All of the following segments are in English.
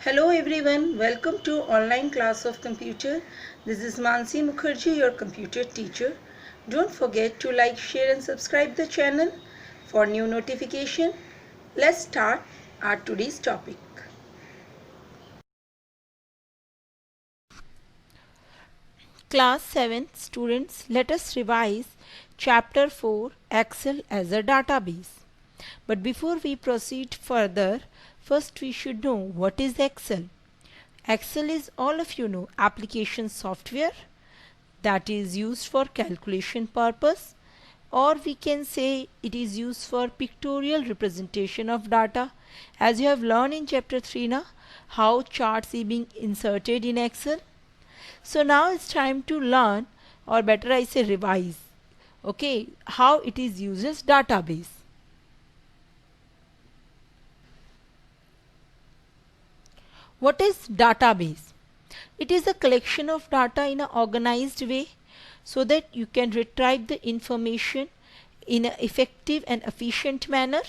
Hello everyone, welcome to online class of computer. This is Mansi Mukherjee, your computer teacher. Don't forget to like, share and subscribe the channel for new notification. Let's start our today's topic. Class 7 students, let us revise Chapter 4 Excel as a database. But before we proceed further, first we should know what is Excel. Excel is, all of you know, application software that is used for calculation purpose, or we can say it is used for pictorial representation of data. As you have learned in chapter 3 now, how charts are being inserted in Excel. So now it's time to learn, or better I say revise, okay, how it is uses database. What is database? It is a collection of data in an organized way so that you can retrieve the information in an effective and efficient manner.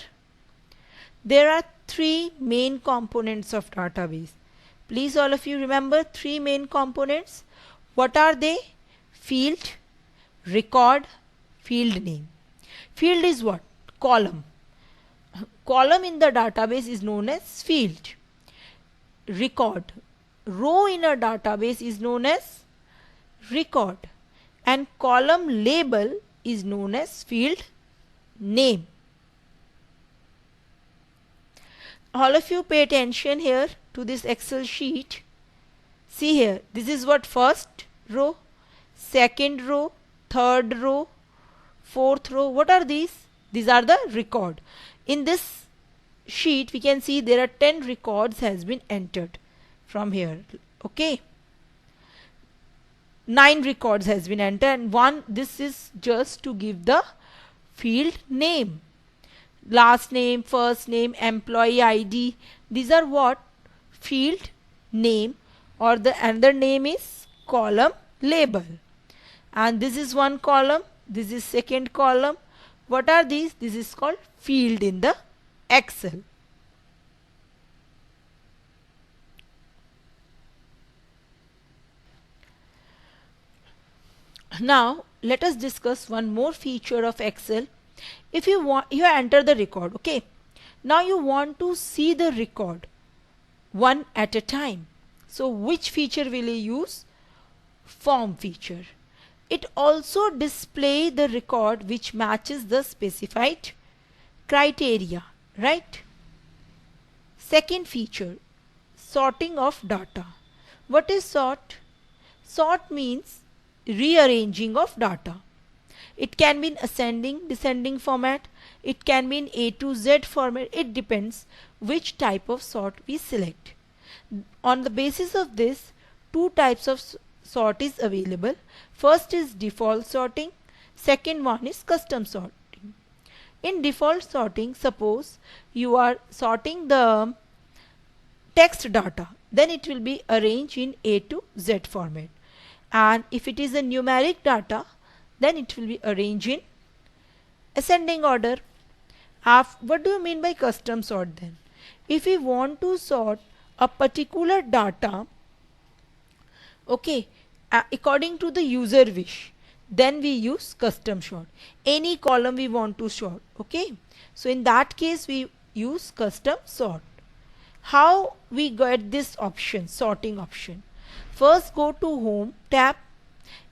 There are three main components of database. Please all of you remember three main components. What are they? Field, record, field name. Field is what? Column. Column in the database is known as field. Record. Row in a database is known as record. And column label is known as field name. All of you pay attention here to this Excel sheet. See here, this is what first row, second row, third row, fourth row. What are these? These are the record. In this sheet we can see there are 10 records has been entered from here. Okay. 9 records has been entered and one, this is just to give the field name. Last name, first name, employee ID. These are what? Field name, or the another name is column label. And this is one column, this is second column. What are these? This is called field in the Excel. Now let us discuss one more feature of Excel. If you want, you enter the record, okay. Now you want to see the record one at a time. So which feature will you use? Form feature. It also display the record which matches the specified criteria, right? Second feature, sorting of data. What is sort? Sort means rearranging of data. It can be in ascending, descending format. It can be in A to Z format. It depends which type of sort we select. On the basis of this, two types of sort is available. First is default sorting. Second one is custom sorting. In default sorting, suppose you are sorting the text data, then it will be arranged in A to Z format. And if it is a numeric data, then it will be arranged in ascending order. What do you mean by custom sort then? If we want to sort a particular data, okay, according to the user wish, then we use custom sort. Any column we want to sort, okay. So in that case we use custom sort. How we get this option, sorting option? First go to home tab.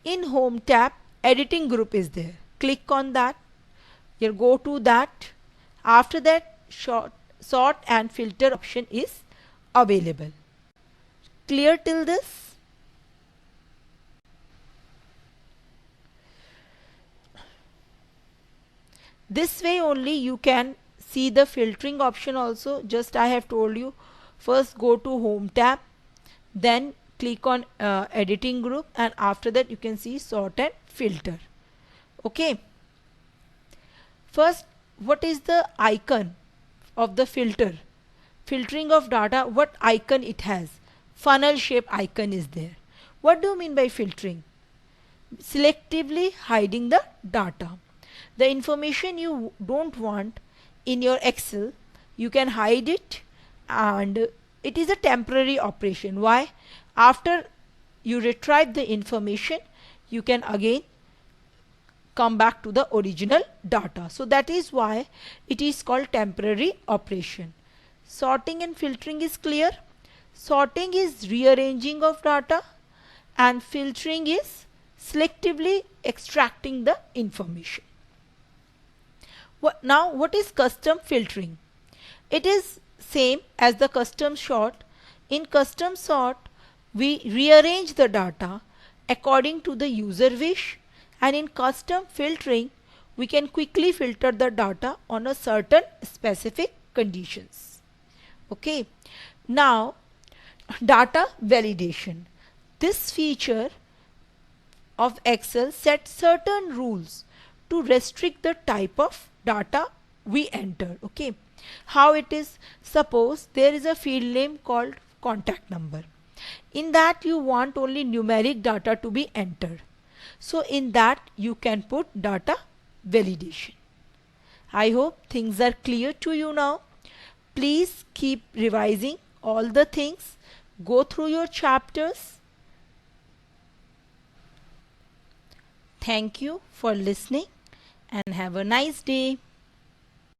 In home tab, editing group is there. Click on that. You go to that. After that, sort and filter option is available. Clear till this? This way only you can see the filtering option also. Just I have told you, first go to home tab, then click on editing group, and after that you can see sort and filter. Okay. First, what is the icon of the filter? Filtering of data, what icon it has? Funnel shape icon is there. What do you mean by filtering? Selectively hiding the data. The information you don't want in your Excel, you can hide it and it is a temporary operation. Why? After you retrieve the information, you can again come back to the original data. So that is why it is called temporary operation. Sorting and filtering is clear. Sorting is rearranging of data and filtering is selectively extracting the information. Now what is custom filtering? It is same as the custom sort. In custom sort, we rearrange the data according to the user wish, and in custom filtering we can quickly filter the data on a certain specific conditions. Okay, now data validation. This feature of Excel sets certain rules to restrict the type of data we enter. Okay, how it is? Suppose there is a field name called contact number. In that you want only numeric data to be entered. So in that you can put data validation. I hope things are clear to you now. Please keep revising all the things. Go through your chapters. Thank you for listening and have a nice day.